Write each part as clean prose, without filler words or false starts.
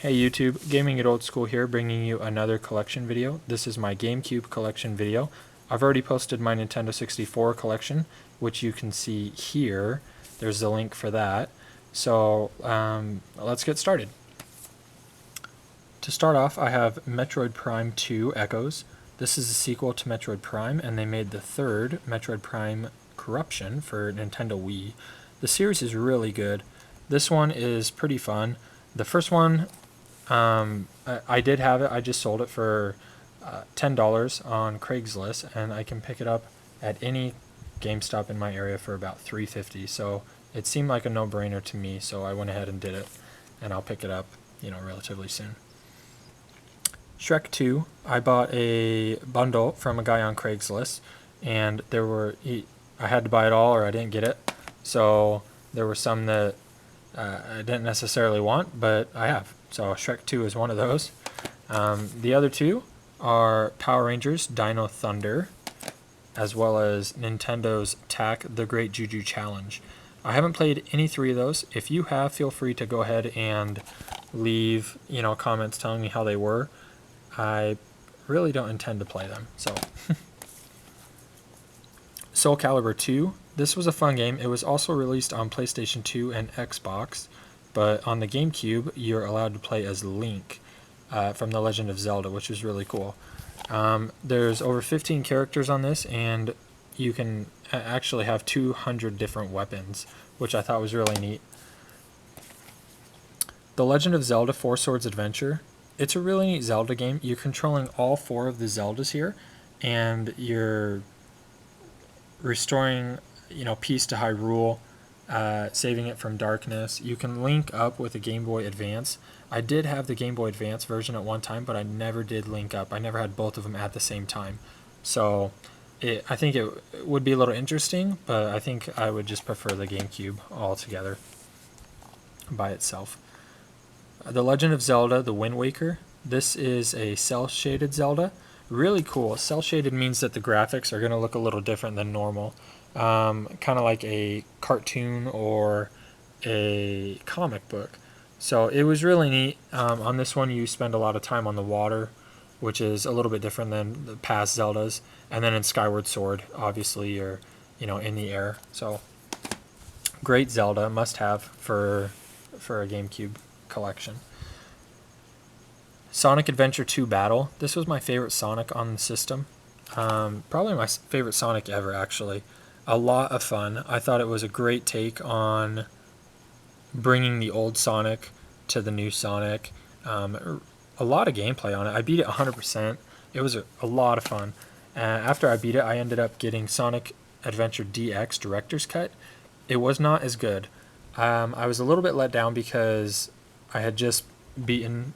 Hey YouTube, Gaming at Old School here, bringing you another collection video. This is my GameCube collection video. I've already posted my Nintendo 64 collection, which you can see here. There's the link for that. So let's get started. To start off, I have Metroid Prime 2 Echoes. This is a sequel to Metroid Prime, and they made the third Metroid Prime Corruption for Nintendo Wii. The series is really good. This one is pretty fun. The first one, I did have it. I just sold it for $10 on Craigslist, and I can pick it up at any GameStop in my area for about $3.50. So it seemed like a no-brainer to me, so I went ahead and did it, and I'll pick it up, relatively soon. Shrek 2, I bought a bundle from a guy on Craigslist, and I had to buy it all or I didn't get it. So there were some that I didn't necessarily want, but I have. So Shrek 2 is one of those. The other two are Power Rangers Dino Thunder, as well as Nintendo's Tak the Great Juju Challenge. I haven't played any three of those. If you have, feel free to go ahead and leave comments telling me how they were. I really don't intend to play them. So Soul Calibur 2. This was a fun game. It was also released on PlayStation 2 and Xbox, but on the GameCube, you're allowed to play as Link from The Legend of Zelda, which is really cool. There's over 15 characters on this, and you can actually have 200 different weapons, which I thought was really neat. The Legend of Zelda 4 Swords Adventure. It's a really neat Zelda game. You're controlling all four of the Zeldas here, and you're restoring, peace to Hyrule, saving it from darkness. You can link up with a Game Boy Advance. I did have the Game Boy Advance version at one time, but I never did link up. I never had both of them at the same time. So I think it would be a little interesting, but I think I would just prefer the GameCube altogether by itself. The Legend of Zelda, The Wind Waker. This is a cel-shaded Zelda. Really cool. Cel-shaded means that the graphics are going to look a little different than normal. Kind of like a cartoon or a comic book. So it was really neat. On this one, you spend a lot of time on the water, which is a little bit different than the past Zeldas. And then in Skyward Sword, obviously, you're in the air. So great Zelda, must have for a GameCube collection. Sonic Adventure 2 Battle. This was my favorite Sonic on the system. Probably my favorite Sonic ever, actually. A lot of fun. I thought it was a great take on bringing the old Sonic to the new Sonic. A lot of gameplay on it. I beat it 100%. It was a lot of fun. After I beat it, I ended up getting Sonic Adventure DX Director's Cut. It was not as good. I was a little bit let down because I had just beaten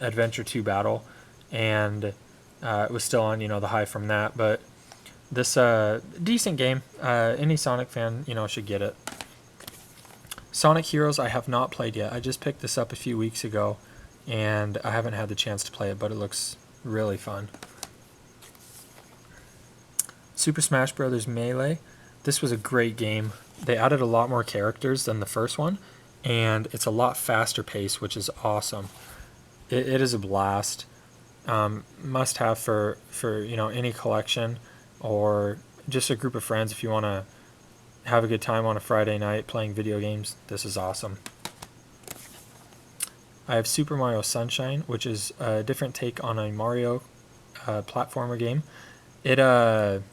Adventure 2 Battle, and it was still on, the high from that. But this decent game. Any Sonic fan, should get it. Sonic Heroes I have not played yet. I just picked this up a few weeks ago, and I haven't had the chance to play it, but it looks really fun. Super Smash Bros. Melee. This was a great game. They added a lot more characters than the first one, and it's a lot faster paced, which is awesome. It is a blast. Must have for any collection or just a group of friends if you want to have a good time on a Friday night playing video games. This is awesome. I have Super Mario Sunshine, which is a different take on a Mario platformer game. It a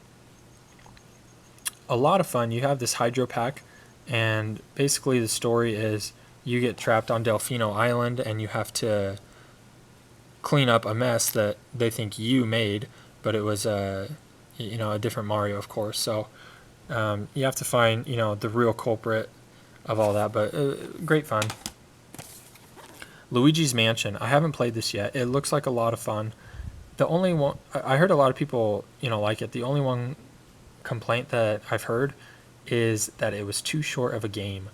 lot of fun. You have this Hydro Pack, and basically the story is you get trapped on Delfino Island, and you have to clean up a mess that they think you made, but it was a different Mario, of course. So you have to find the real culprit of all that, but great fun. Luigi's Mansion. I haven't played this yet. It looks like a lot of fun. The only one I heard a lot of people like it. The only one complaint that I've heard is that it was too short of a game,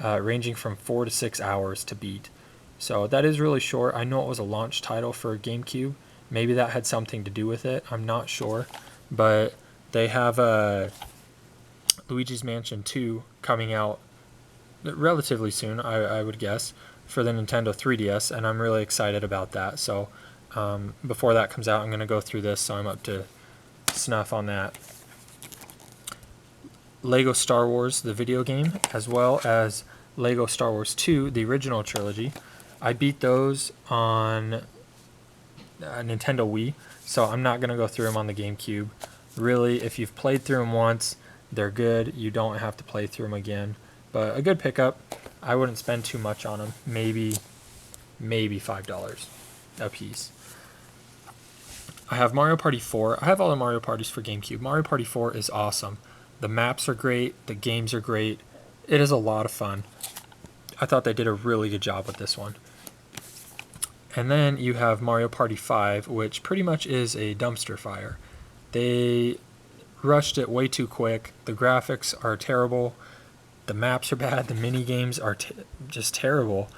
ranging from 4 to 6 hours to beat. So that is really short. I know it was a launch title for GameCube. Maybe that had something to do with it. I'm not sure. But they have Luigi's Mansion 2 coming out relatively soon, I would guess, for the Nintendo 3DS, and I'm really excited about that. So before that comes out, I'm going to go through this so I'm up to snuff on that. Lego Star Wars, the video game, as well as Lego Star Wars 2, the original trilogy. I beat those on Nintendo Wii, so I'm not going to go through them on the GameCube. Really, if you've played through them once, they're good. You don't have to play through them again. But a good pickup. I wouldn't spend too much on them. Maybe $5 a piece. I have Mario Party 4. I have all the Mario Parties for GameCube. Mario Party 4 is awesome. The maps are great. The games are great. It is a lot of fun. I thought they did a really good job with this one. And then you have Mario Party 5, which pretty much is a dumpster fire. They rushed it way too quick. The graphics are terrible. The maps are bad. The mini games are just terrible.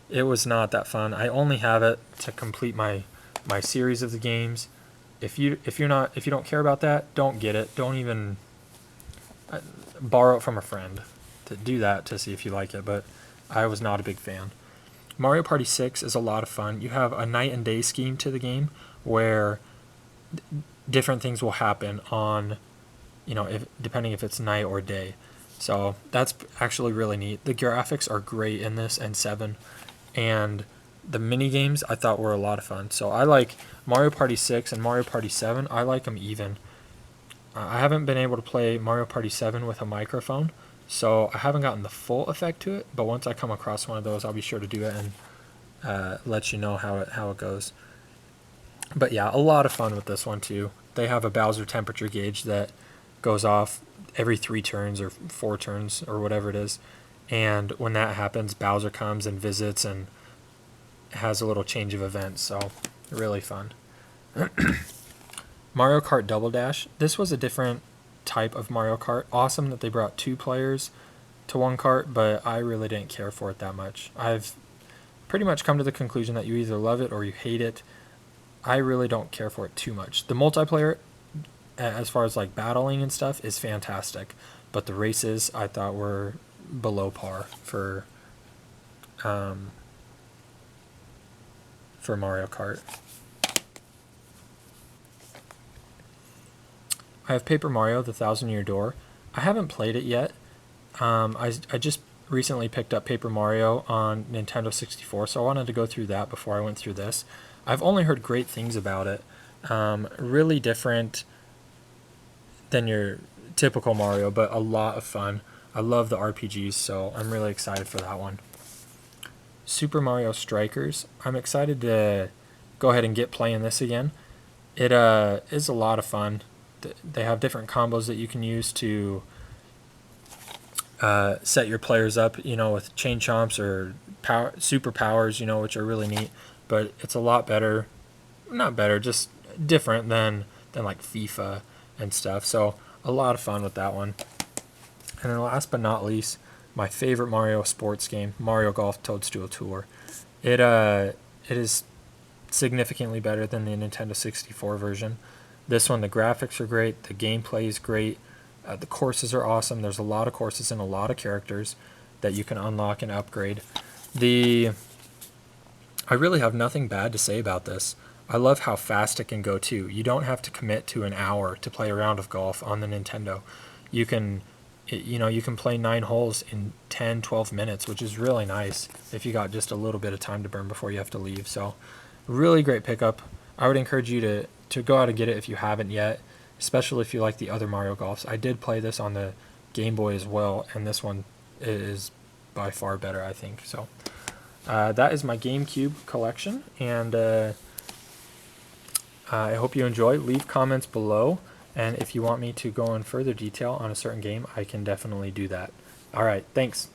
It was not that fun. I only have it to complete my series of the games. If you don't care about that, don't get it. Don't even borrow it from a friend to do that to see if you like it. But I was not a big fan. Mario Party 6 is a lot of fun. You have a night and day scheme to the game where different things will happen on, depending if it's night or day. So that's actually really neat. The graphics are great in this and 7, and the mini games I thought were a lot of fun. So I like Mario Party 6 and Mario Party 7. I like them even. I haven't been able to play Mario Party 7 with a microphone, so I haven't gotten the full effect to it. But once I come across one of those, I'll be sure to do it and let you know how it goes. But yeah, a lot of fun with this one too. They have a Bowser temperature gauge that goes off every 3 turns or 4 turns or whatever it is. And when that happens, Bowser comes and visits and has a little change of events. So really fun. Mario Kart Double Dash. This was a different type of Mario Kart. Awesome that they brought 2 players to one kart, but I really didn't care for it that much. I've pretty much come to the conclusion that you either love it or you hate it. I really don't care for it too much. The multiplayer, as far as like battling and stuff, is fantastic, but the races I thought were below par for Mario Kart. I have Paper Mario: The Thousand-Year Door. I haven't played it yet. I just recently picked up Paper Mario on Nintendo 64, so I wanted to go through that before I went through this. I've only heard great things about it. Really different than your typical Mario, but a lot of fun. I love the RPGs, so I'm really excited for that one. Super Mario Strikers. I'm excited to go ahead and get playing this again. It is a lot of fun. They have different combos that you can use to set your players up, with chain chomps or super powers, which are really neat. But it's a lot better, not better, just different than like FIFA and stuff. So a lot of fun with that one. And then last but not least, my favorite Mario sports game, Mario Golf Toadstool Tour. It is significantly better than the Nintendo 64 version. This one, the graphics are great, the gameplay is great, the courses are awesome. There's a lot of courses and a lot of characters that you can unlock and upgrade. I really have nothing bad to say about this. I love how fast it can go too. You don't have to commit to an hour to play a round of golf on the Nintendo. You can play 9 holes in 10, 12 minutes, which is really nice if you got just a little bit of time to burn before you have to leave. So really great pickup. I would encourage you to go out and get it if you haven't yet, especially if you like the other Mario Golfs. I did play this on the Game Boy as well, and this one is by far better, I think. So that is my GameCube collection, and I hope you enjoy. Leave comments below, and if you want me to go in further detail on a certain game, I can definitely do that. All right, thanks.